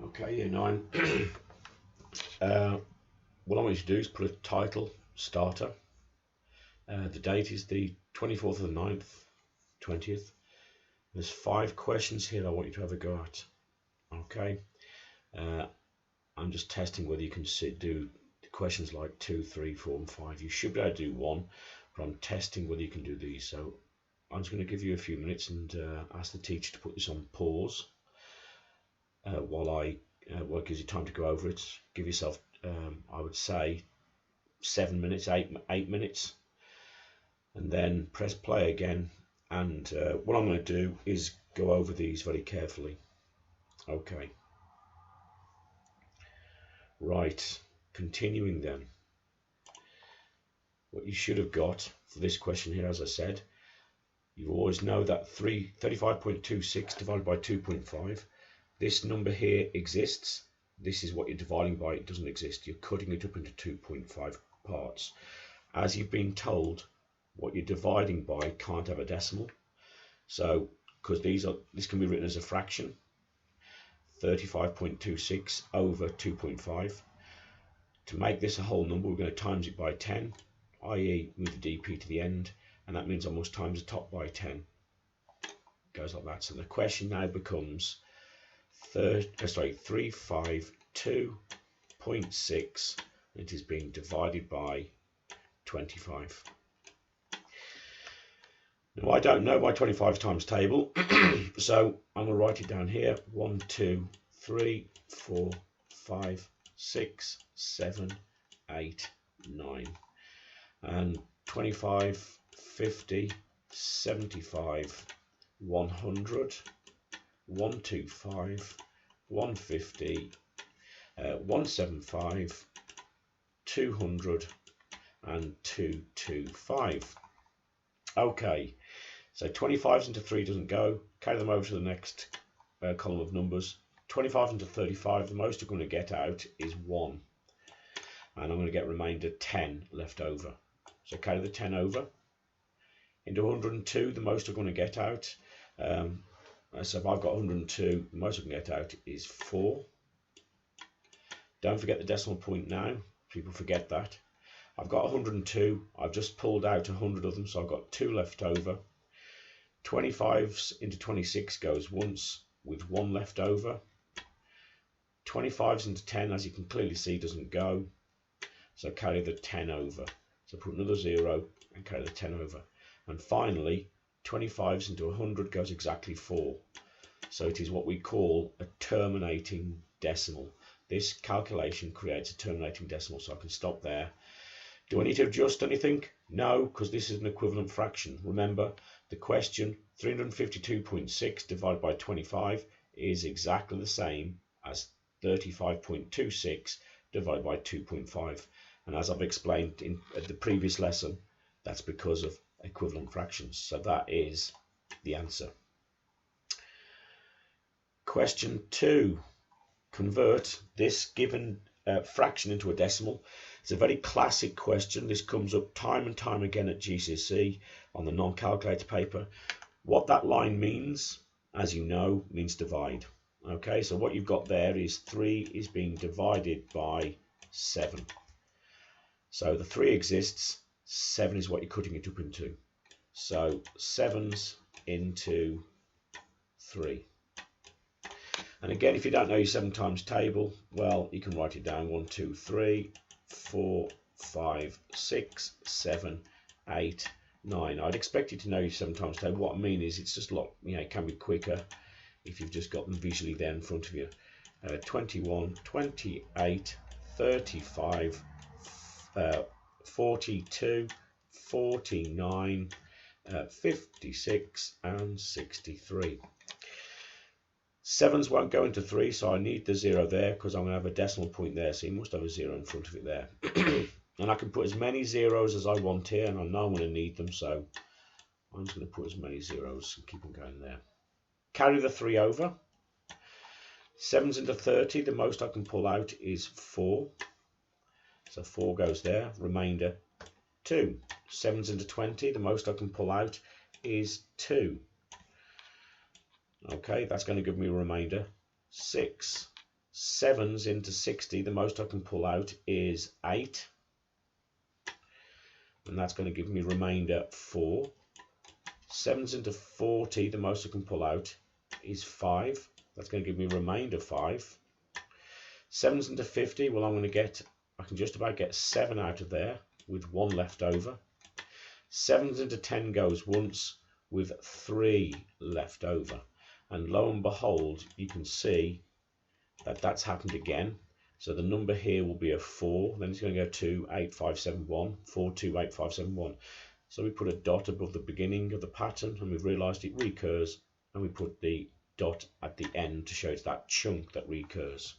Okay, year 9. What I want you to do is put a title, starter. The date is the 24th of the 9th, 20th. There's 5 questions here I want you to have a go at. Okay. I'm just testing whether you can do questions like 2, 3, 4, and 5. You should be able to do 1, but I'm testing whether you can do these. So I'm just going to give you a few minutes and ask the teacher to put this on pause while it gives you time to go over it. Give yourself, I would say, 7 minutes, 8 minutes, and then press play again. And what I'm going to do is go over these very carefully. Okay. Right, continuing then. What you should have got for this question here, as I said, you always know that 35.26 divided by 2.5. This number here exists. This is what you're dividing by. It doesn't exist. You're cutting it up into 2.5 parts. As you've been told, what you're dividing by can't have a decimal. So, because this can be written as a fraction, 35.26 over 2.5. To make this a whole number, we're going to times it by 10, i.e. move the dp to the end, and that means I must times the top by 10. It goes like that. So the question now becomes 352.6. It is being divided by 25. Now I don't know my 25 times table, so I'm going to write it down here. 1, 2, 3, 4, 5, 6, 7, 8, 9. And 25, 50, 75, 100, 125, 150, 175, 200, and 225. Okay, so 25s into 3 doesn't go. Carry them over to the next column of numbers. 25 into 35, the most you're going to get out is 1. And I'm going to get remainder 10 left over. So carry the 10 over. Into 102, the most I'm going to get out. So if I've got 102, the most I can get out is 4. Don't forget the decimal point now. People forget that. I've got 102. I've just pulled out 100 of them, so I've got 2 left over. 25s into 26 goes once with 1 left over. 25s into 10, as you can clearly see, doesn't go. So carry the 10 over. So put another 0 and carry the 10 over. And finally, 25s into 100 goes exactly 4. So it is what we call a terminating decimal. This calculation creates a terminating decimal, so I can stop there. Do I need to adjust anything? No, because this is an equivalent fraction. Remember, the question 352.6 divided by 25 is exactly the same as 35.26 divided by 2.5. And as I've explained in the previous lesson, that's because of equivalent fractions. So that is the answer. Question 2. Convert this given fraction into a decimal. It's a very classic question. This comes up time and time again at GCSE on the non-calculator paper. What that line means, as you know, means divide. Okay, so what you've got there is 3 is being divided by 7. So the 3 exists, 7 is what you're cutting it up into. So 7's into 3. And again, if you don't know your 7 times table, well, you can write it down. 1, 2, 3, 4, 5, 6, 7, 8, 9. I'd expect you to know your 7 times table. What I mean is it's just like, it can be quicker if you've just got them visually there in front of you. 21, 28, 35, 42, 49, 56, and 63. 7s won't go into 3, so I need the 0 there because I'm going to have a decimal point there, so you must have a 0 in front of it there. And I can put as many zeros as I want here, and I know I'm going to need them, so I'm just going to put as many zeros and keep them going there. Carry the 3 over. 7's into 30, the most I can pull out is 4. So 4 goes there, remainder 2. 7's into 20, the most I can pull out is 2. Okay, that's going to give me a remainder 6. 7s into 60, the most I can pull out is 8. And that's going to give me remainder 4. 7s into 40, the most I can pull out is 5. That's going to give me remainder 5. 7s into 50, well, I can just about get 7 out of there with 1 left over. 7s into 10 goes once with 3 left over. And lo and behold, you can see that that's happened again. So the number here will be a 4, then it's going to go 2, 8, 5, 7, 1, 4, 2, 8, 5, 7, 1. So we put a dot above the beginning of the pattern, and we've realized it recurs, and we put the dot at the end to show it's that chunk that recurs.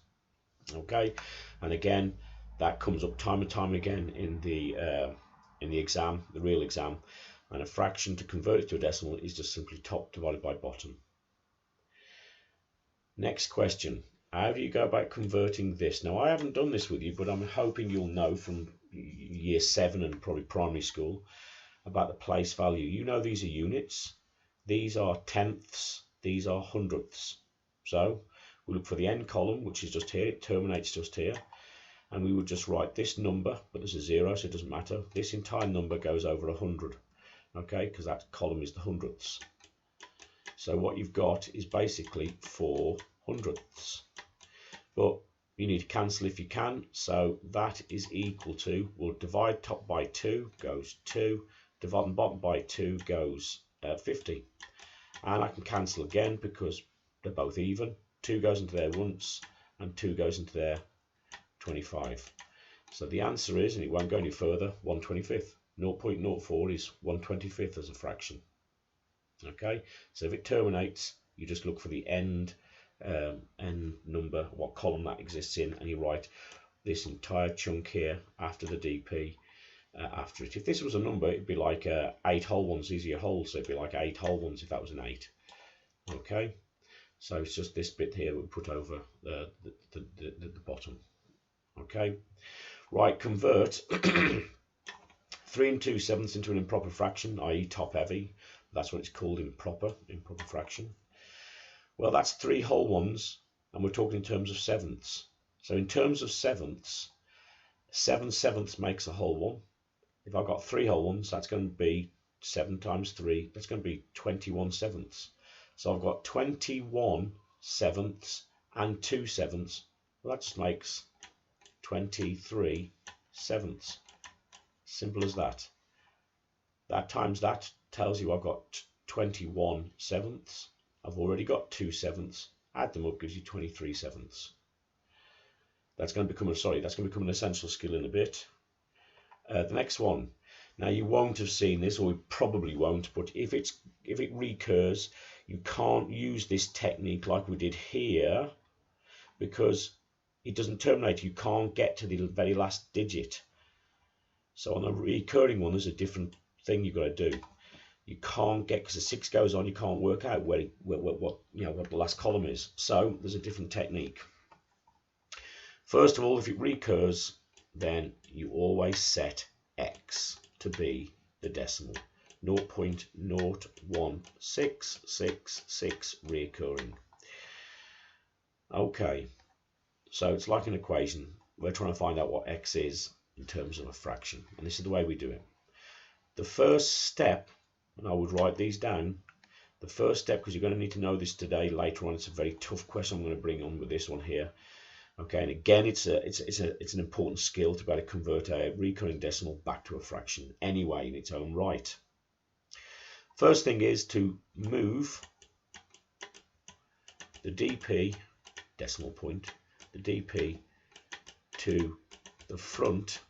Okay, and again, that comes up time and time again in the exam, the real exam, and a fraction to convert it to a decimal is just simply top divided by bottom. Next question. How do you go about converting this? Now, I haven't done this with you, but I'm hoping you'll know from year 7 and probably primary school about the place value. You know these are units, these are tenths, these are hundredths. So we look for the end column, which is just here, it terminates just here, and we would just write this number, but there's a 0, so it doesn't matter. This entire number goes over 100, okay, because that column is the hundredths. So what you've got is basically 4 hundredths. But you need to cancel if you can, so that is equal to, we'll divide top by 2 goes 2, divide bottom by 2 goes 50. And I can cancel again because they're both even. 2 goes into there once and 2 goes into there 25. So the answer is, and it won't go any further, 1/25. 0.04 is 1/25 as a fraction. Okay, so if it terminates, you just look for the end number, what column that exists in, and you write this entire chunk here after the DP after it. If this was a number, it'd be like 8 whole ones. These are your wholes, so it'd be like 8 whole ones if that was an 8. Okay, so it's just this bit here we put over the bottom. Okay, right, convert 3 2/7 into an improper fraction, i.e. top heavy. That's what it's called, improper fraction. Well, that's 3 whole ones, and we're talking in terms of sevenths. So in terms of sevenths, 7 sevenths makes a whole one. If I've got 3 whole ones, that's going to be 7 times 3. That's going to be 21 sevenths. So I've got 21 sevenths and 2 sevenths. Well, that just makes 23 sevenths. Simple as that. That times that tells you I've got 21 sevenths. I've already got 2 sevenths. Add them up gives you 23 sevenths. That's going to become an essential skill in a bit. The next one. Now you won't have seen this, or you probably won't, but if it recurs, you can't use this technique like we did here because it doesn't terminate. You can't get to the very last digit. So on a recurring one, there's a different thing you've got to do. You can't get, because the 6 goes on, you can't work out what the last column is. So there's a different technique. First of all, if it recurs, then you always set x to be the decimal. 0.01666 recurring. Okay, so it's like an equation. We're trying to find out what x is in terms of a fraction, and this is the way we do it. The first step, and I would write these down, the first step, because you're going to need to know this today, later on, it's a very tough question I'm going to bring on with this one here. Okay, and again, it's an important skill to be able to convert a recurring decimal back to a fraction anyway in its own right. First thing is to move the DP, decimal point, the DP to the front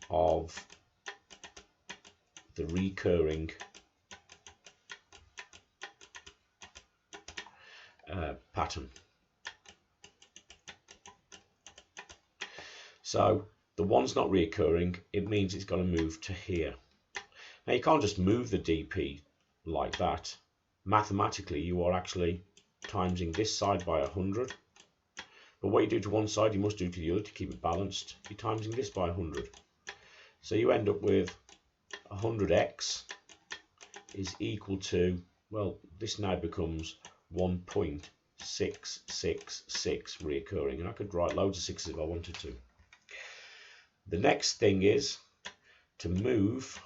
of the recurring pattern. So the one's not recurring, it means it's got to move to here. Now you can't just move the DP like that. Mathematically, you are actually timesing this side by 100. But what you do to one side, you must do to the other to keep it balanced. You're timesing this by 100. So you end up with 100x is equal to, well, this now becomes 1.0 6, 6, 6 reoccurring, and I could write loads of sixes if I wanted to. The next thing is to move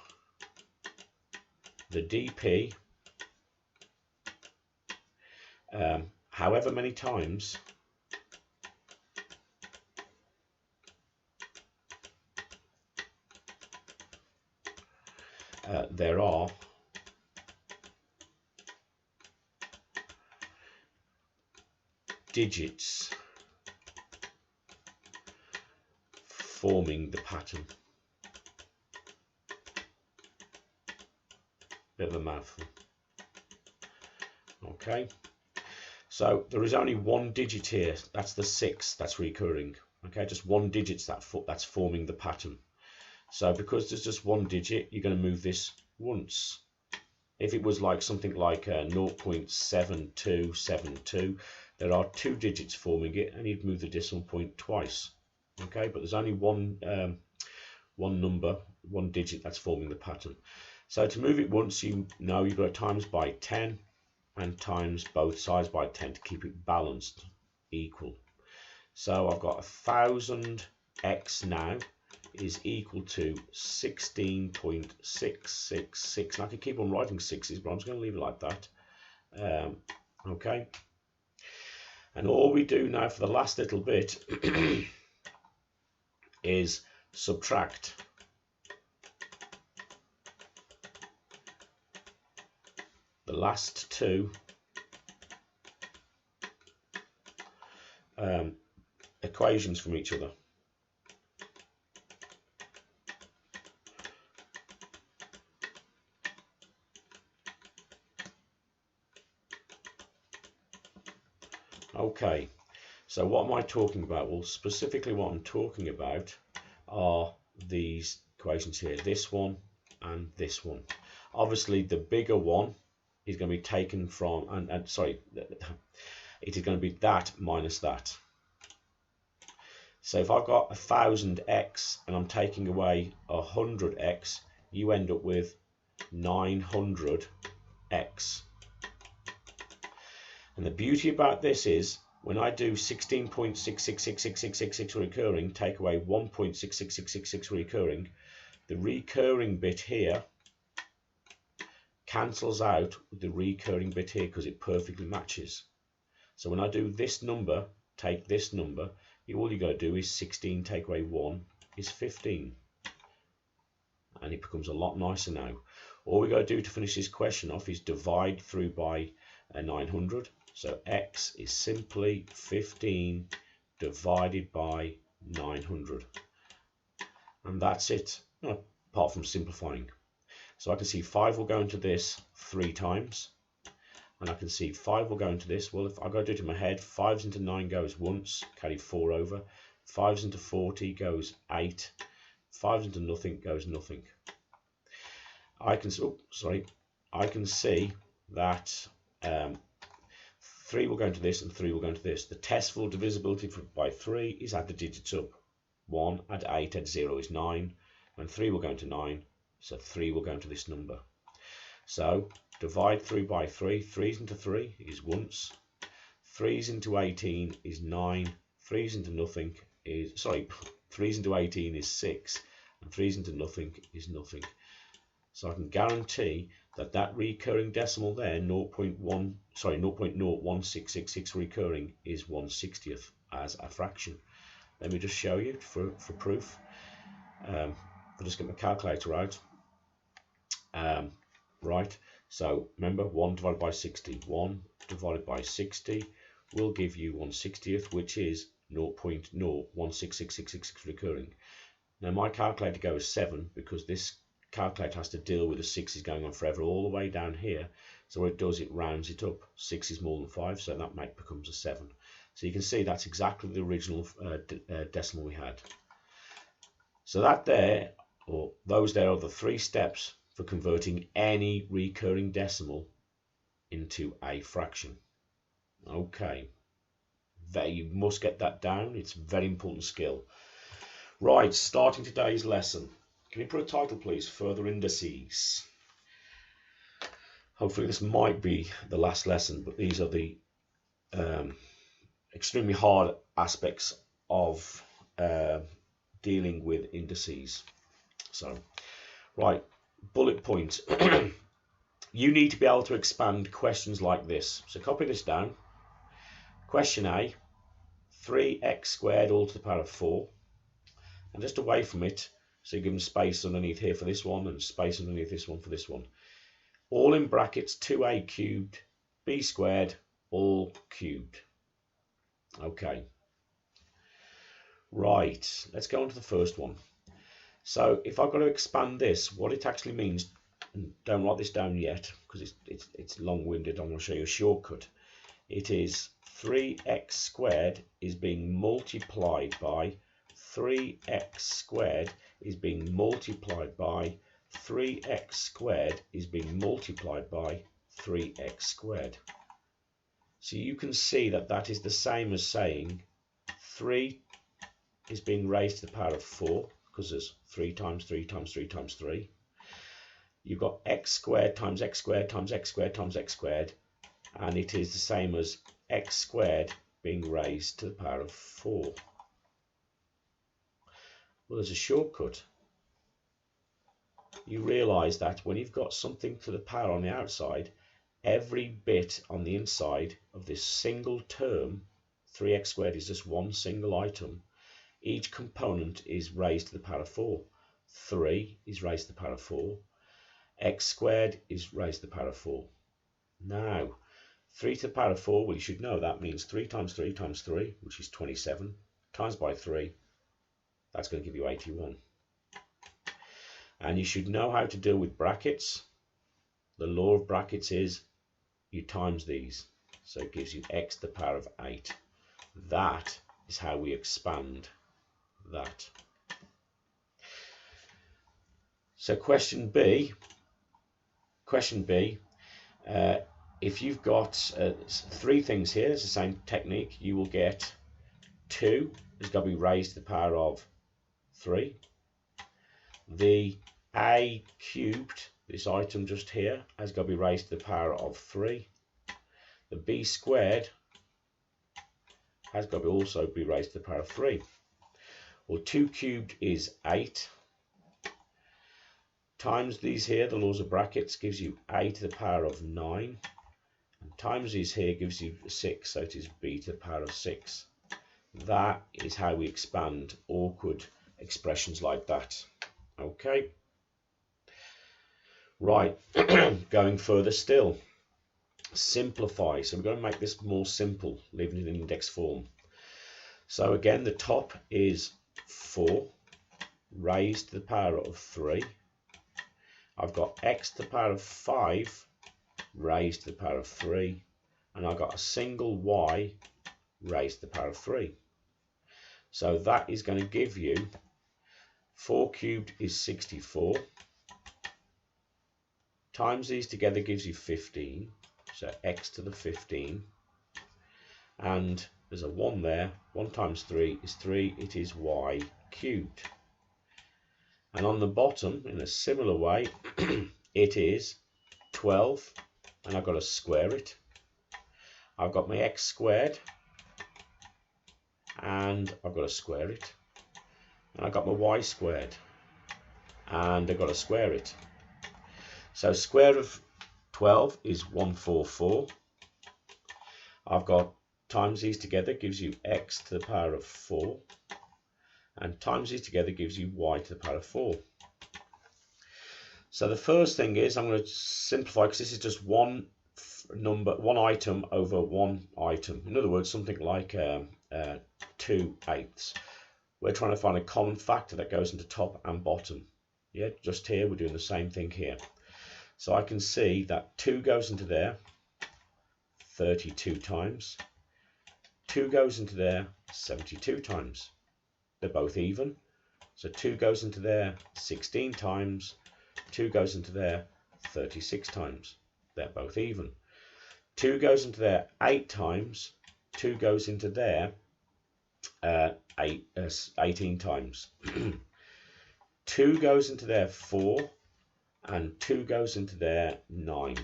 the DP however many times there are digits forming the pattern. Bit of a mouthful. Okay, so there is only one digit here, that's the 6 that's recurring. Okay, just one digit that's forming the pattern. So because there's just one digit, you're going to move this once. If it was like something like 0.7272, there are 2 digits forming it, and you'd move the decimal point twice. Okay, but there's only one number, one digit that's forming the pattern. So to move it once, you know you've got to times by 10 and times both sides by 10 to keep it balanced, equal. So I've got 1000x now is equal to 16.666. And I could keep on writing sixes, but I'm just going to leave it like that. Okay. And all we do now for the last little bit is subtract the last two equations from each other. Okay, so what am I talking about? Well, specifically what I'm talking about are these equations here, this one and this one. Obviously the bigger one is going to be taken from, and sorry, it is going to be that minus that. So if I've got 1000x and I'm taking away 100x, you end up with 900x. And the beauty about this is when I do 16.666666 recurring, take away 1.66666 recurring, the recurring bit here cancels out with the recurring bit here because it perfectly matches. So when I do this number, take this number, all you got to do is 16 take away 1 is 15. And it becomes a lot nicer now. All we got to do to finish this question off is divide through by 900. So x is simply 15 divided by 900. And that's it, apart from simplifying. So I can see 5 will go into this 3 times. And I can see 5 will go into this. Well, if I go do it in my head, 5s into 9 goes once, carry 4 over. 5s into 40 goes 8. 5s into nothing goes nothing. I can see that 3 will go into this and 3 will go into this. The test for divisibility by 3 is add the digits up. 1 add 8 add 0 is 9, and 3 will go into 9, so 3 will go into this number. So divide 3 by 3, 3's into 3 is once, 3's into 18 is 9, 3's into nothing is, 3's into 18 is 6, and 3's into nothing is nothing. So I can guarantee that that recurring decimal there, 0.01666 recurring, is 1/60th as a fraction. Let me just show you for proof. I'll just get my calculator out. Right, so remember 1 divided by 60. 1 divided by 60 will give you 1/60th, which is 0.016666 recurring. Now my calculator goes 7 because this calculator has to deal with the 6's going on forever all the way down here. So what it does, it rounds it up. 6 is more than 5, so that becomes a 7. So you can see that's exactly the original decimal we had. So that there, or those there, are the 3 steps for converting any recurring decimal into a fraction. Okay, you must get that down. It's a very important skill. Right, starting today's lesson. Can you put a title, please? Further indices. Hopefully this might be the last lesson, but these are the um, extremely hard aspects of dealing with indices. So, right, bullet point. You need to be able to expand questions like this. So copy this down. Question A, 3x squared all to the power of 4. And just away from it, so you give them space underneath here for this one and space underneath this one for this one. All in brackets 2a cubed, b squared, all cubed. Okay. Right, let's go on to the first one. So if I've got to expand this, what it actually means, and don't write this down yet because it's long-winded, I'm going to show you a shortcut. It is 3x squared is being multiplied by 3x squared is being multiplied by 3x squared is being multiplied by 3x squared. So you can see that that is the same as saying 3 is being raised to the power of 4 because there's 3 times 3 times 3 times 3. You've got x squared times x squared times x squared times x squared, and it is the same as x squared being raised to the power of 4. Well, there's a shortcut. You realise that when you've got something to the power on the outside, every bit on the inside of this single term, 3x squared is just one single item, each component is raised to the power of 4. 3 is raised to the power of 4. X squared is raised to the power of 4. Now, 3 to the power of 4, well, you should know that means 3 times 3 times 3, which is 27, times by 3, that's going to give you 81. And you should know how to deal with brackets. The law of brackets is you times these. So it gives you x to the power of 8. That is how we expand that. So question B, if you've got 3 things here, it's the same technique. You will get 2 is going to be raised to the power of 3. The a cubed, this item just here, has got to be raised to the power of 3. The b squared has got to also be raised to the power of 3. Well, 2 cubed is 8. Times these here, the laws of brackets, gives you a to the power of 9. And times these here gives you 6, so it is b to the power of 6. That is how we expand awkward expressions like that. Okay. Right, going further still. Simplify. So we're going to make this more simple, leaving it in index form. So again, the top is 4 raised to the power of 3. I've got x to the power of 5 raised to the power of 3. And I've got a single y raised to the power of 3. So that is going to give you 4 cubed is 64. Times these together gives you 15. So x to the 15. And there's a 1 there. 1 times 3 is 3. It is y cubed. And on the bottom, in a similar way, it is 12. And I've got to square it. I've got my x squared. And I've got to square it. And I've got my y squared. And I've got to square it. So square of 12 is 144. I've got times these together gives you x to the power of 4. And times these together gives you y to the power of 4. So the first thing is I'm going to simplify because this is just one item over one item. In other words, something like 2/8. We're trying to find a common factor that goes into top and bottom. Yeah, just here we're doing the same thing here. So I can see that 2 goes into there 32 times. 2 goes into there 72 times. They're both even. So 2 goes into there 16 times. 2 goes into there 36 times. They're both even. 2 goes into there 8 times. 2 goes into there 18 times. 2 goes into there 4. And 2 goes into there 9.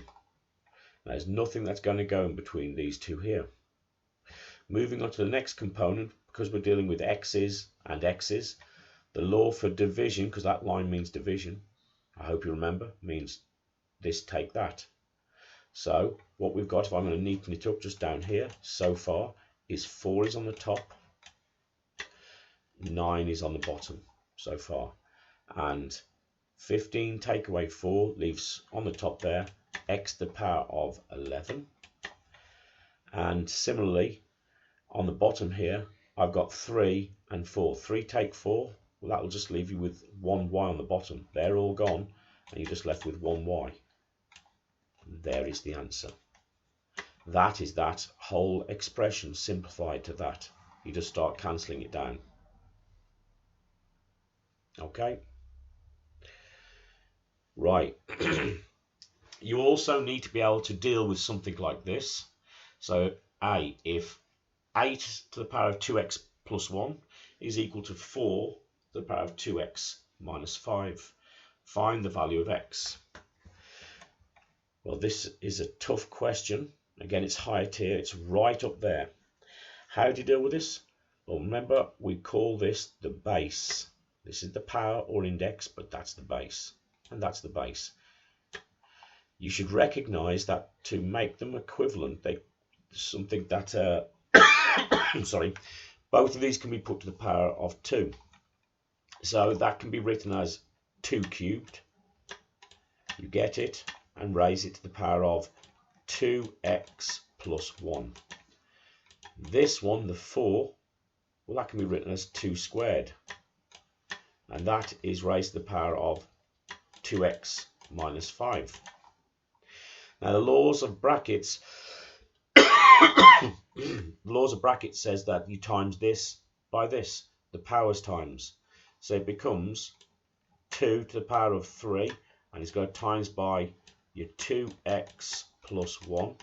There's nothing that's going to go in between these two here. Moving on to the next component, because we're dealing with x's and x's, the law for division, because that line means division, I hope you remember, means this take that. So what we've got, if I'm going to neaten it up just down here, so far, is 4 is on the top, 9 is on the bottom so far, and 15 take away 4 leaves on the top there x to the power of 11. And similarly on the bottom here I've got 3 and 4. 3 take 4, well, that will just leave you with 1y on the bottom. They're all gone and you're just left with 1y. There is the answer. That is that whole expression simplified to that. You just start cancelling it down. Okay, right. You also need to be able to deal with something like this. So if 8 to the power of 2x plus 1 is equal to 4 to the power of 2x minus 5, find the value of x. Well, this is a tough question. Again, it's higher tier, it's right up there. How do you deal with this? Well, remember, we call this the base. This is the power or index, but that's the base, and that's the base. You should recognize that to make them equivalent, something that sorry, both of these can be put to the power of 2. So that can be written as 2 cubed. You get it, and raise it to the power of 2x plus 1. This one, the 4, well, that can be written as 2 squared. And that is raised to the power of 2x minus 5. Now the laws of brackets, the laws of brackets says that you times this by this, the powers times. So it becomes 2 to the power of 3, and it's going to times by your 2x plus 1.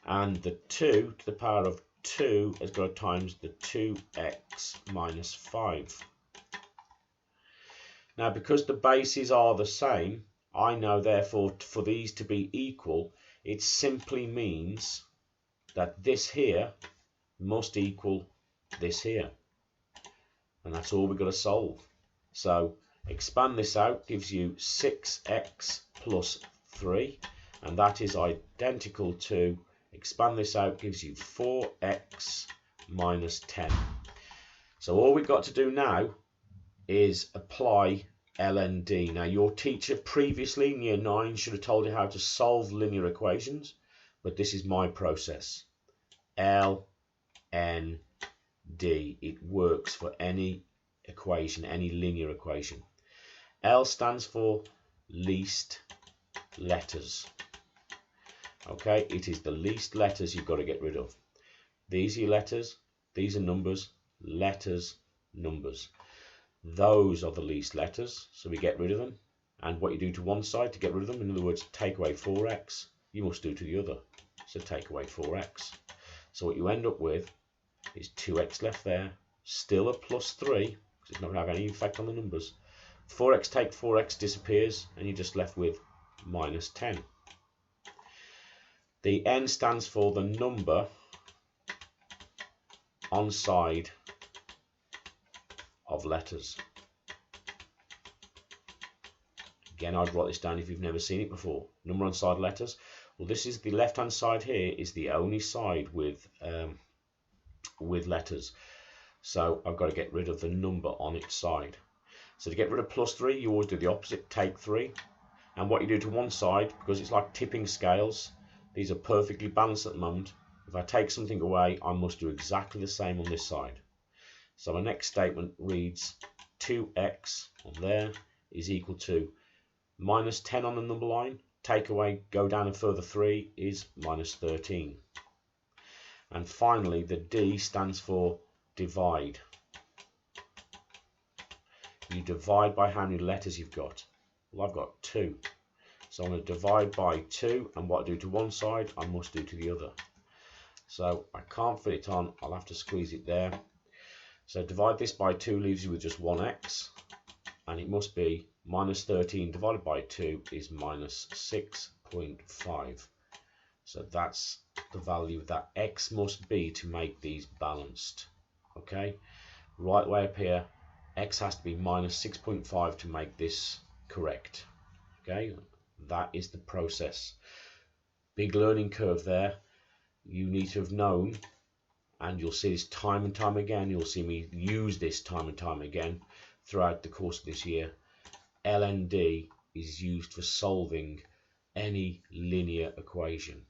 And the 2 to the power of 2 is going to times the 2x minus 5. Now, because the bases are the same, I know therefore for these to be equal, it simply means that this here must equal this here. And that's all we've got to solve. So expand this out gives you 6x plus 3, and that is identical to, expand this out gives you 4x minus 10. So all we've got to do now is apply LND. Now your teacher previously in year 9 should have told you how to solve linear equations, but this is my process. LND. It works for any equation, any linear equation. L stands for least letters. Okay, it is the least letters you've got to get rid of. These are your letters, these are numbers, letters, numbers. Those are the least letters, so we get rid of them. And what you do to one side to get rid of them, in other words, take away 4x, you must do to the other. So take away 4x. So what you end up with is 2x left there, still a plus 3, because it's not going to have any effect on the numbers. 4x take 4x disappears, and you're just left with minus 10. The n stands for the number on side of letters. Again, I'd write this down if you've never seen it before. Number on side letters. Well, this is the left hand side here is the only side with letters. So I've got to get rid of the number on its side. So to get rid of plus 3, you always do the opposite, take 3. And what you do to one side, because it's like tipping scales, these are perfectly balanced at the moment. If I take something away, I must do exactly the same on this side. So my next statement reads 2x on there is equal to minus 10 on the number line. Take away, go down a further 3 is minus 13. And finally, the D stands for divide. You divide by how many letters you've got. Well, I've got 2. So I'm going to divide by 2, and what I do to one side, I must do to the other. So I can't fit it on, I'll have to squeeze it there. So divide this by 2 leaves you with just 1x, and it must be minus 13 divided by 2 is minus 6.5. So that's the value that x must be to make these balanced. Okay, right way up here, x has to be minus 6.5 to make this correct. Okay, that is the process. Big learning curve there. You need to have known, and you'll see this time and time again. You'll see me use this time and time again throughout the course of this year. LND is used for solving any linear equation.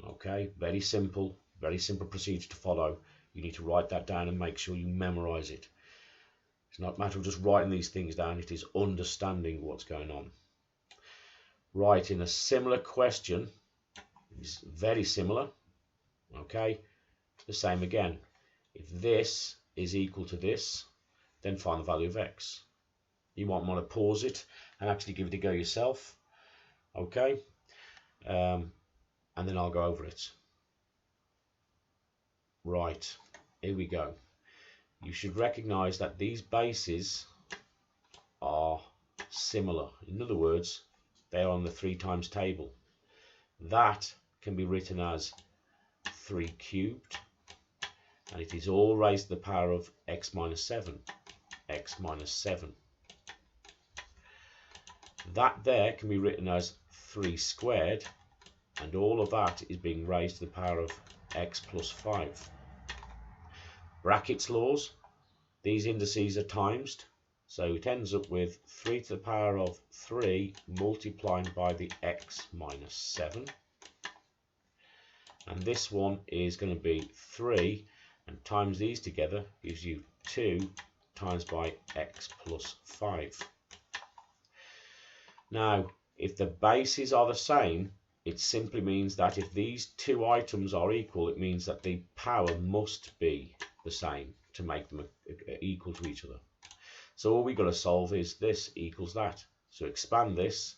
Okay, very simple procedure to follow. You need to write that down and make sure you memorize it. It's not a matter of just writing these things down, it is understanding what's going on. Right, in a similar question, it's very similar, okay, the same again. If this is equal to this, then find the value of x. You might want to pause it and actually give it a go yourself, okay, and then I'll go over it. Right, here we go. You should recognize that these bases are similar. In other words, they are on the 3 times table. That can be written as 3 cubed, and it is all raised to the power of x minus 7. X minus 7. That there can be written as 3 squared, and all of that is being raised to the power of x plus 5. Brackets laws, these indices are times, so it ends up with 3 to the power of 3 multiplied by the x minus 7. And this one is going to be 3, and times these together gives you 2 times by x plus 5. Now, if the bases are the same, it simply means that if these two items are equal, it means that the power must be the same to make them equal to each other. So all we've got to solve is this equals that. So expand this,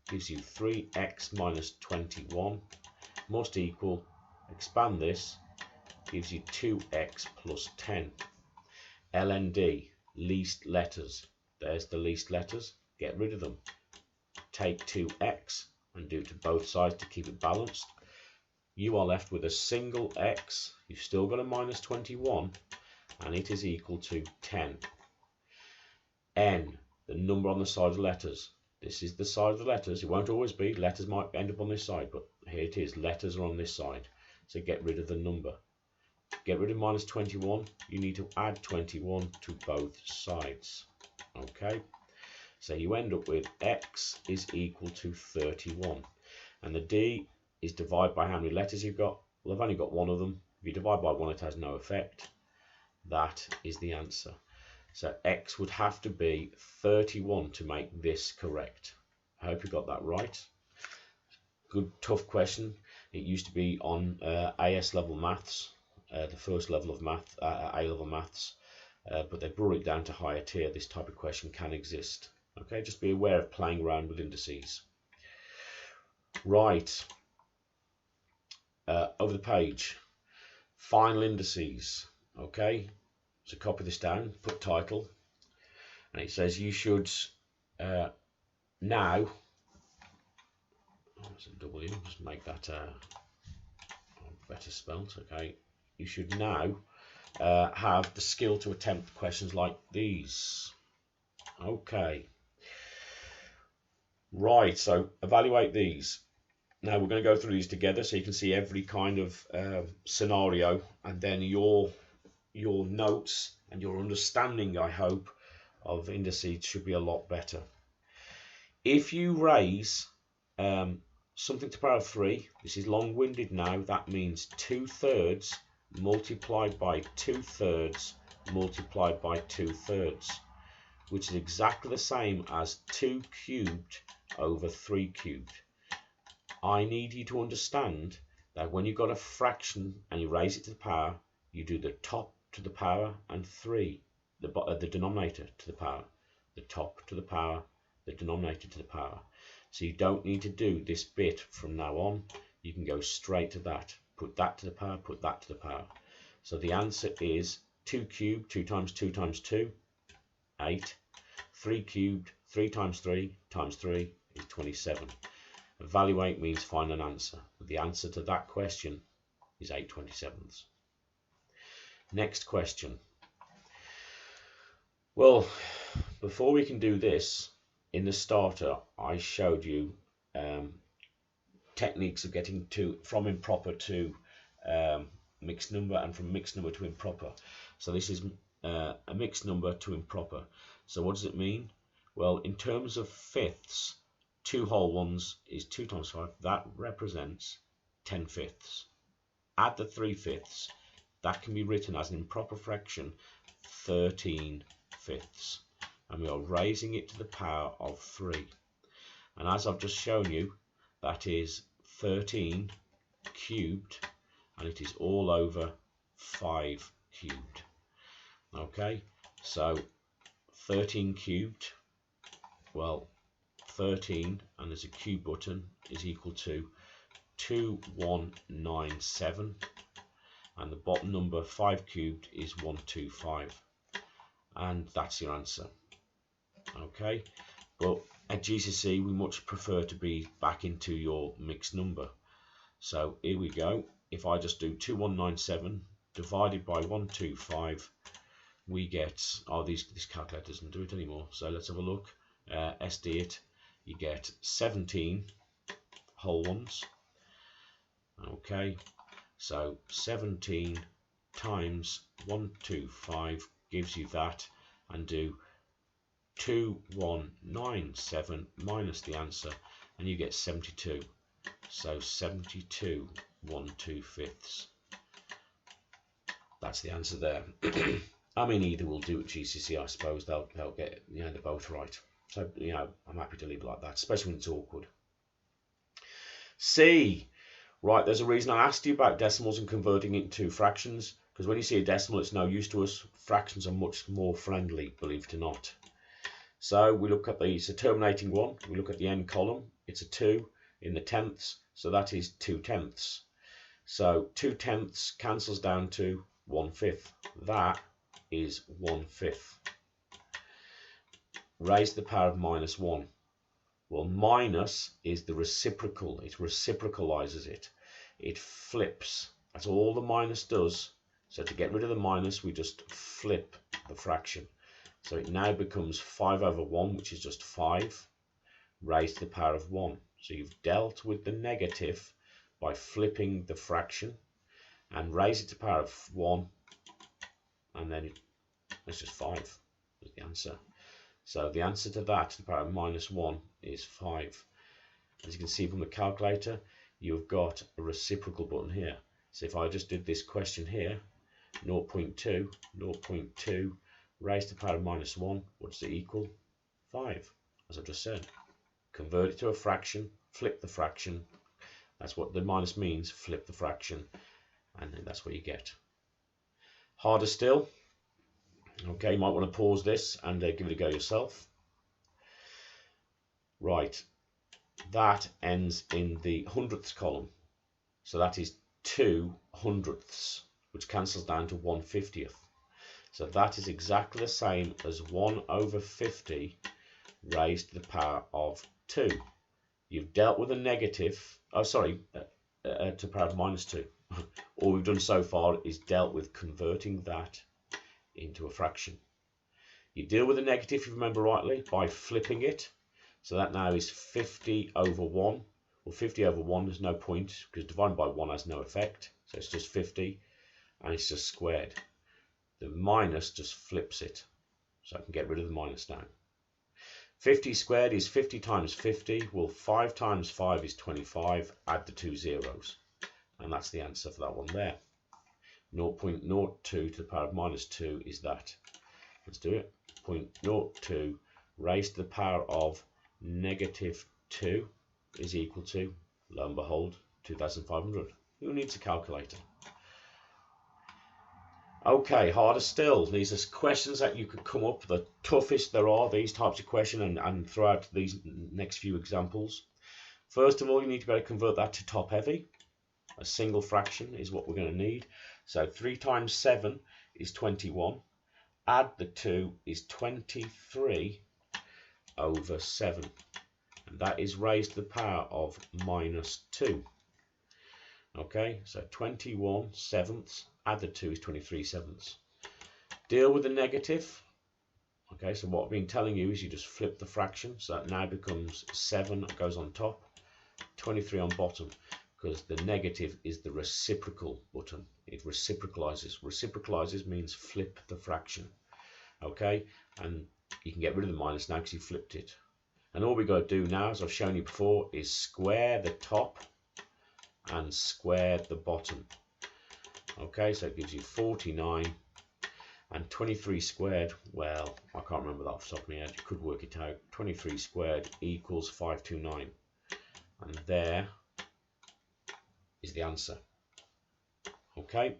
gives you 3x minus 21 must equal, expand this, gives you 2x plus 10. LND, least letters. There's the least letters. Get rid of them. Take 2x and do it to both sides to keep it balanced. You are left with a single x. You've still got a minus 21, and it is equal to 10. N, the number on the side of the letters. This is the side of the letters. It won't always be. Letters might end up on this side, but here it is. Letters are on this side. So get rid of the number. Get rid of minus 21. You need to add 21 to both sides. Okay. So you end up with x is equal to 31. And the D is divided by how many letters you've got. Well, I've only got one of them. If you divide by one, it has no effect. That is the answer. So x would have to be 31 to make this correct. I hope you got that right. Good, tough question. It used to be on AS level maths, the first level of math, A level maths, but they brought it down to higher tier. This type of question can exist. Okay, just be aware of playing around with indices. Right, over the page, final indices. Okay, so copy this down, put title, and it says you should now, that's a W, just make that better spelt. Okay, you should now have the skill to attempt questions like these. Okay. Right, so evaluate these. Now we're going to go through these together so you can see every kind of scenario, and then your notes and your understanding, I hope, of indices should be a lot better. If you raise something to the power of 3, this is long-winded now, that means 2/3 multiplied by 2/3 multiplied by 2/3, which is exactly the same as 2 cubed over 3 cubed. I need you to understand that when you've got a fraction and you raise it to the power, you do the top to the power and 3, the denominator to the power, the top to the power, the denominator to the power. So you don't need to do this bit from now on. You can go straight to that. Put that to the power, put that to the power. So the answer is 2 cubed, 2 times 2 times 2, 8. 3 cubed, 3 times 3 times 3 is 27. Evaluate means find an answer. The answer to that question is 8/27. Next question. Well, before we can do this, in the starter, I showed you techniques of getting from improper to mixed number, and from mixed number to improper. So this is a mixed number to improper. So what does it mean? Well, in terms of fifths, 2 whole ones is 2 times 5. That represents 10 fifths. Add the 3 fifths. That can be written as an improper fraction, 13 fifths. And we are raising it to the power of 3. And as I've just shown you, that is 13 cubed, and it is all over 5 cubed. Okay, so 13 cubed, well, 13, and there's a cube button, is equal to 2197, and the bottom number 5 cubed is 125, and that's your answer. Okay, but at GCSE we much prefer to be back into your mixed number. So here we go. If I just do 2197 divided by 125, we get, oh, this calculator doesn't do it anymore, so let's have a look. SD it. You get 17 whole ones. Okay, so 17 times 125 gives you that, and do 2197 minus the answer, and you get 72. So 72 1/2. That's the answer there. I mean, either will do at GCSE, I suppose. They'll get, they're both right. So, I'm happy to leave it like that, especially when it's awkward. C. Right, there's a reason I asked you about decimals and converting it into fractions, because when you see a decimal, it's no use to us. Fractions are much more friendly, believe it or not. So we look at it's a terminating one. We look at the end column. It's a 2 in the tenths, so that is 2/10. So 2/10 cancels down to 1/5. That is 1/5. Raise to the power of -1. Well, minus is the reciprocal. It reciprocalizes it. It flips. That's all the minus does. So to get rid of the minus, we just flip the fraction. So it now becomes 5/1, which is just 5, raised to the power of 1. So you've dealt with the negative by flipping the fraction and raise it to the power of 1, and then it's just 5 is the answer. So the answer to that, to the power of -1, is 5. As you can see from the calculator, you've got a reciprocal button here. So if I just did this question here, 0.2, raised to the power of -1, what does it equal? 5, as I've just said. Convert it to a fraction, flip the fraction. That's what the minus means, flip the fraction, and then that's what you get. Harder still. Okay, you might want to pause this and give it a go yourself. Right, that ends in the hundredths column. So that is 2 hundredths, which cancels down to 1/50th. So that is exactly the same as 1/50 raised to the power of 2. You've dealt with a negative, to the power of -2. All we've done so far is dealt with converting that into a fraction. You deal with a negative, if you remember rightly, by flipping it. So that now is 50/1. Well, 50/1, there's no point, because divided by 1 has no effect. So it's just 50, and it's just squared. The minus just flips it. So I can get rid of the minus now. 50 squared is 50 times 50. Well, 5 times 5 is 25. Add the 2 zeros. And that's the answer for that one there. 0.02 to the power of -2 is that. Let's do it. 0.02 raised to the power of -2 is equal to, lo and behold, 2,500. Who needs a calculator? Okay, harder still. These are questions that you could come up, the toughest there are, these types of questions, and throughout these next few examples. First of all, you need to be able to convert that to top heavy. A single fraction is what we're going to need. So 3 times 7 is 21. Add the 2 is 23/7. and that is raised to the power of minus 2. Okay, so 21 sevenths, add the 2 is 23 sevenths. Deal with the negative. Okay, so what I've been telling you is you just flip the fraction, so that now becomes 7 goes on top, 23 on bottom, because the negative is the reciprocal button. It reciprocalizes. Reciprocalizes means flip the fraction. Okay, and you can get rid of the minus now because you flipped it. And all we got to do now, as I've shown you before, is square the top and square the bottom. Okay, so it gives you 49. And 23 squared, well, I can't remember that off the top of my head. You could work it out. 23 squared equals 529. And there is the answer. Okay.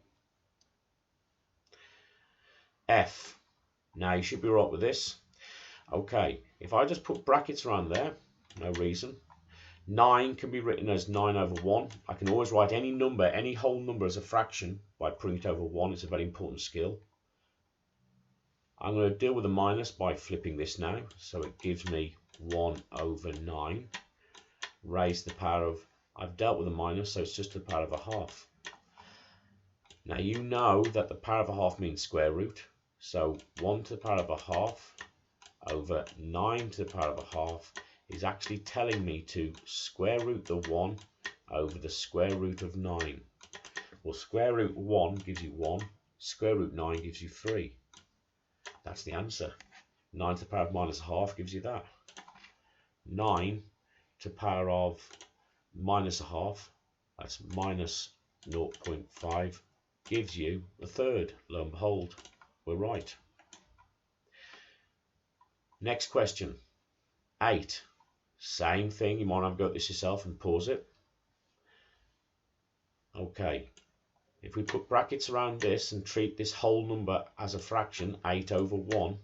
F. Now you should be right with this. Okay, if I just put brackets around there, no reason. 9 can be written as 9 over 1. I can always write any number, any whole number as a fraction by putting it over 1. It's a very important skill. I'm going to deal with the minus by flipping this now. So it gives me 1 over 9 raised to the power of, I've dealt with the minus, so it's just to the power of a half. Now you know that the power of a half means square root. So 1 to the power of a half over 9 to the power of a half is actually telling me to square root the 1 over the square root of 9. Well, square root 1 gives you 1, square root 9 gives you 3. That's the answer. 9 to the power of minus a half gives you that. 9 to the power of minus a half, that's minus 0.5, gives you a third. Lo and behold, we're right. Next question. 8. Same thing. You might have a go at this yourself and pause it. Okay. If we put brackets around this and treat this whole number as a fraction, 8 over 1,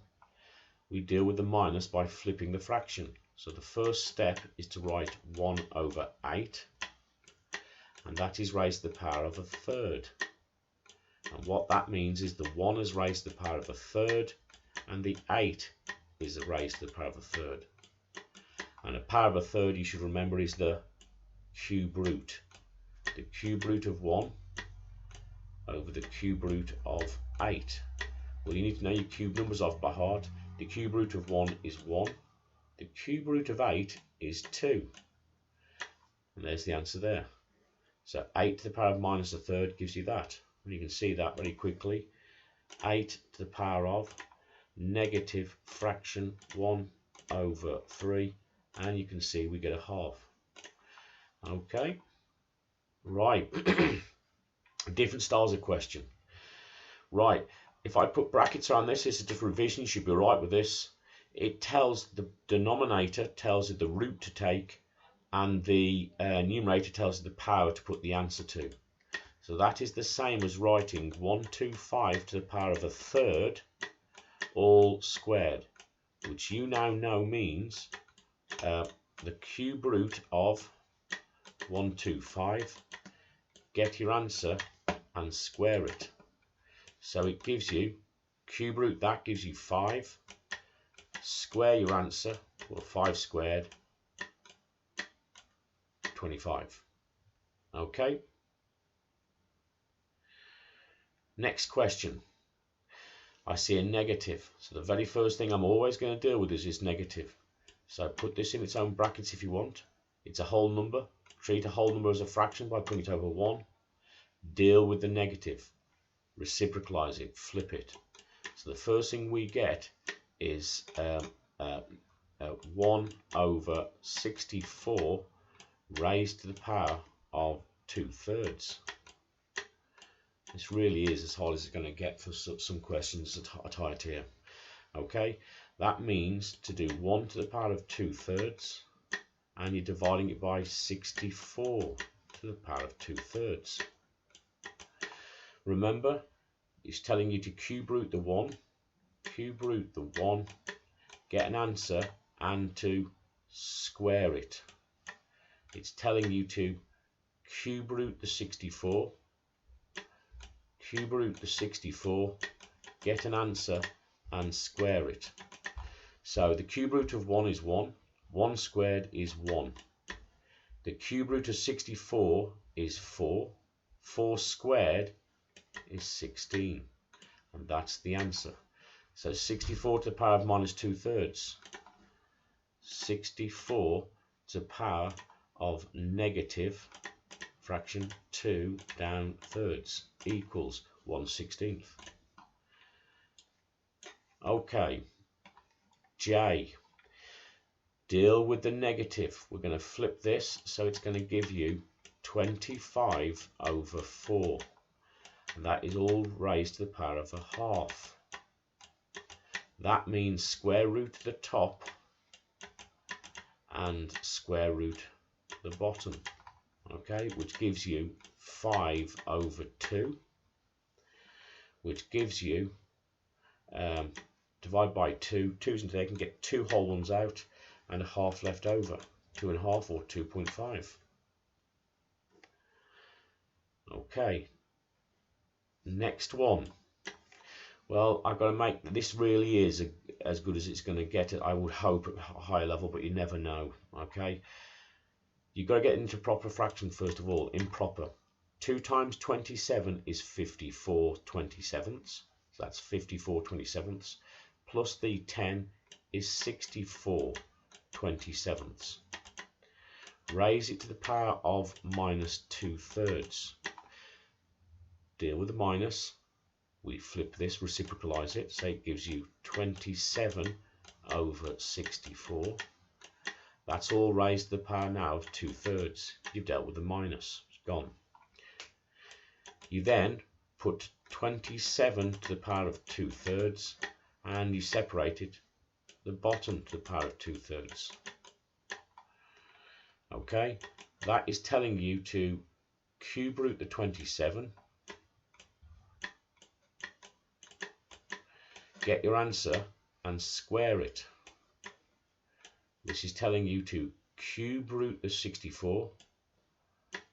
we deal with the minus by flipping the fraction. So the first step is to write 1 over 8, and that is raised to the power of a third. And what that means is the 1 is raised to the power of a third, and the 8 is raised to the power of a third. And a power of a third, you should remember, is the cube root. The cube root of 1 over the cube root of 8. Well, you need to know your cube numbers off by heart. The cube root of 1 is 1. The cube root of 8 is 2. And there's the answer there. So 8 to the power of minus a third gives you that. And you can see that very quickly. 8 to the power of negative fraction 1 over 3. And you can see we get a half. Okay. Right. Different styles of question. Right, if I put brackets around this, it's a different revision. You should be right with this. It tells the denominator tells you the root to take, and the numerator tells you the power to put the answer to. So that is the same as writing 125 to the power of a third all squared, which you now know means the cube root of 125. Get your answer and square it. So it gives you cube root, that gives you 5. Square your answer, well, 5 squared, 25. Okay. Next question. I see a negative. So the very first thing I'm always going to deal with is this negative. So put this in its own brackets if you want. It's a whole number. Treat a whole number as a fraction by putting it over 1. Deal with the negative. Reciprocalize it. Flip it. So the first thing we get is 1 over 64 raised to the power of 2/3. This really is as hard as it's going to get for some questions at height here. Okay, that means to do 1 to the power of 2/3, and you're dividing it by 64 to the power of 2/3. Remember, it's telling you to cube root the 1, get an answer, and to square it. It's telling you to cube root the 64, get an answer, and square it. So the cube root of 1 is 1, 1 squared is 1. The cube root of 64 is 4. 4 squared is 16. And that's the answer. So 64 to the power of minus 2/3. 64 to the power of negative fraction 2 down thirds equals 1/16. Okay, J. Deal with the negative. We're going to flip this, so it's going to give you 25 over 4. And that is all raised to the power of a half. That means square root the top and square root the bottom. Okay, which gives you 5 over 2, which gives you, divide by 2, 2's into there, you can get 2 whole ones out and a half left over, 2.5 or 2.5. Okay, next one. Well, I've got to make, this really is as good as it's going to get it, I would hope, at a higher level, but you never know. Okay, you've got to get into proper fraction first of all. Improper. 2 times 27 is 54 27ths. So that's 54 27ths. Plus the 10 is 64 27ths. Raise it to the power of minus 2/3. Deal with the minus. We flip this, reciprocalize it, so it gives you 27 over 64. That's all raised to the power now of 2/3. You've dealt with the minus, it's gone. You then put 27 to the power of 2/3 and you separated the bottom to the power of 2/3. Okay, that is telling you to cube root the 27, get your answer and square it. This is telling you to cube root the 64.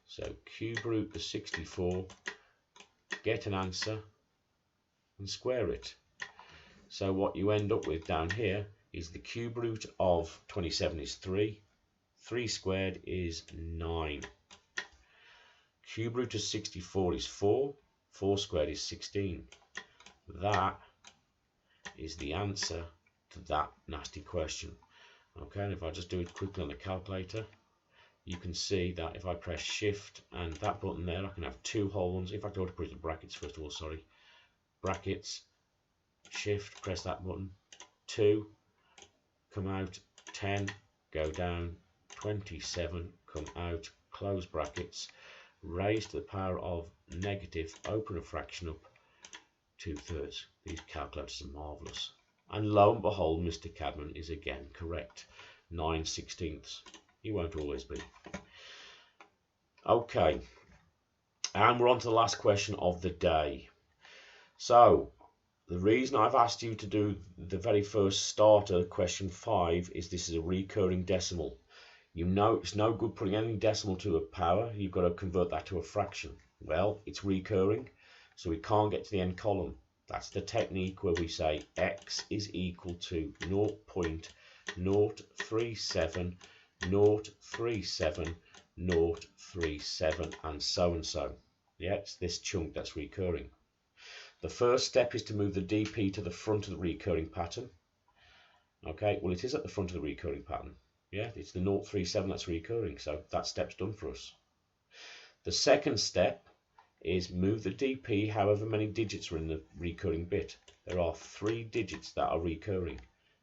So cube root the 64, get an answer and square it. So what you end up with down here is the cube root of 27 is 3. 3 squared is 9. Cube root of 64 is 4. 4 squared is 16. That is the answer to that nasty question. Okay, and if I just do it quickly on the calculator, you can see that if I press shift and that button there, I can have 2 whole ones. In fact, I ought to put it in brackets first of all, sorry. Brackets, shift, press that button, 2, come out, 10, go down, 27, come out, close brackets, raise to the power of negative, open a fraction up, 2/3. These calculators are marvellous. And lo and behold, Mr. Cadman is again correct. 9/16. He won't always be. Okay, and we're on to the last question of the day. So, the reason I've asked you to do the very first starter, question 5, is this is a recurring decimal. You know it's no good putting any decimal to a power, you've got to convert that to a fraction. Well, it's recurring, so we can't get to the end column. That's the technique where we say x is equal to 0.037, 0.37, 0.37, and so. Yeah, it's this chunk that's recurring. The first step is to move the dp to the front of the recurring pattern. Okay, well it is at the front of the recurring pattern. Yeah, it's the 0.37 that's recurring, so that step's done for us. The second step is move the dp however many digits are in the recurring bit. There are 3 digits that are recurring,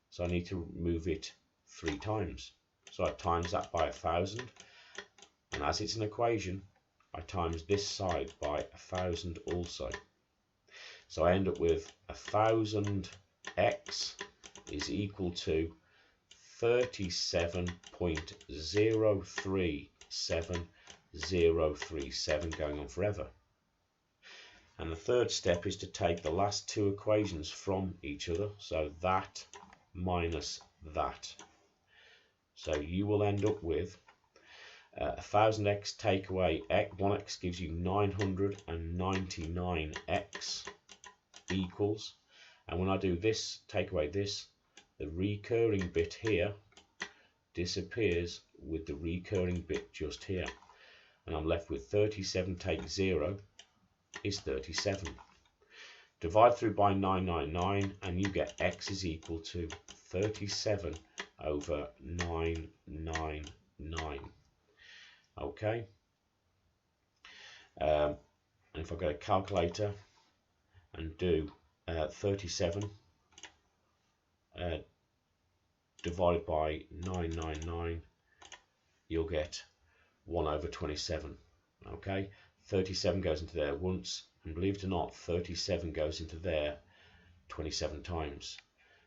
so I need to move it 3 times. So I times that by 1000, and as it's an equation, I times this side by 1000 also. So I end up with 1000x is equal to 37.037037 going on forever. And the third step is to take the last 2 equations from each other, so that minus that. So you will end up with 1000x take away 1x gives you 999x equals, and when I do this, take away this, the recurring bit here disappears with the recurring bit just here, and I'm left with 37 take 0 is 37. Divide through by 999 and you get x is equal to 37 over 999. Okay, and if I go to calculator and do 37 divided by 999, you'll get 1 over 27. Okay, 37 goes into there once, and believe it or not, 37 goes into there 27 times.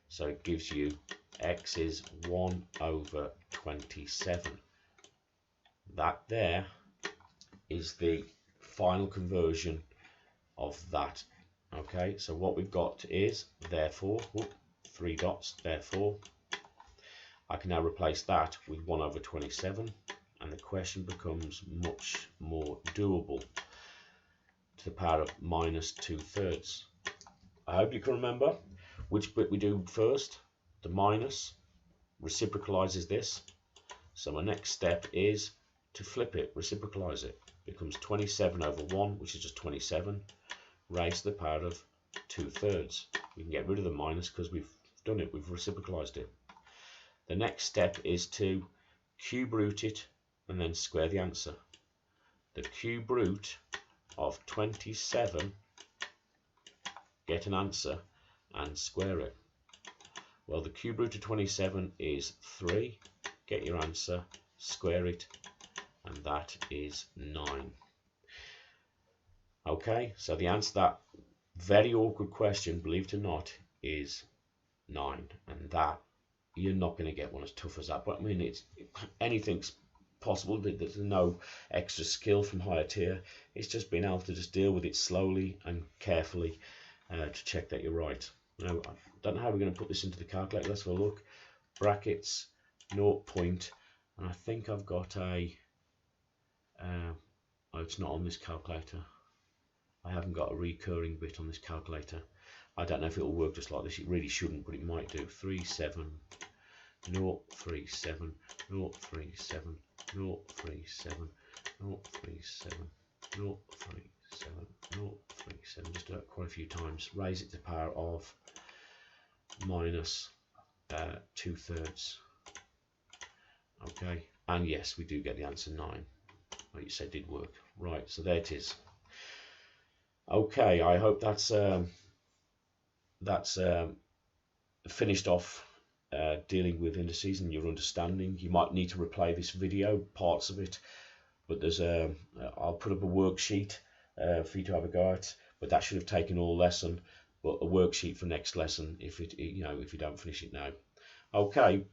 So it gives you x is 1 over 27. That there is the final conversion of that. Okay, so what we've got is, therefore, 3 dots, therefore, I can now replace that with 1 over 27, and the question becomes much more doable, to the power of minus 2/3. I hope you can remember which bit we do first. The minus reciprocalizes this, so my next step is to flip it, reciprocalize it. It becomes 27 over 1, which is just 27, raised to the power of 2/3. We can get rid of the minus because we've done it, we've reciprocalized it. The next step is to cube root it and then square the answer. The cube root of 27, get an answer and square it. Well, the cube root of 27 is 3, get your answer, square it, and that is 9. Okay, so the answer to that very awkward question, believe it or not, is 9, and that you're not going to get one as tough as that. But I mean, anything's possible. There's no extra skill from higher tier. It's just being able to just deal with it slowly and carefully to check that you're right. Now, I don't know how we're going to put this into the calculator. Let's have a look. Brackets, 0 point, and I think I've got a oh, it's not on this calculator. I haven't got a recurring bit on this calculator. I don't know if it will work just like this. It really shouldn't, but it might do. 37, 0, 37, 0, 37, 0, 37, 0, 37, 0, 37, 0, 37. Just do that quite a few times. Raise it to the power of minus 2/3. Okay, and yes, we do get the answer 9. Like you said, did work. Right, so there it is. Okay, I hope that's finished off dealing with indices and your understanding. You might need to replay this video, parts of it, but there's I'll put up a worksheet for you to have a go at, but that should have taken all lesson, but a worksheet for next lesson if you don't finish it now. Okay,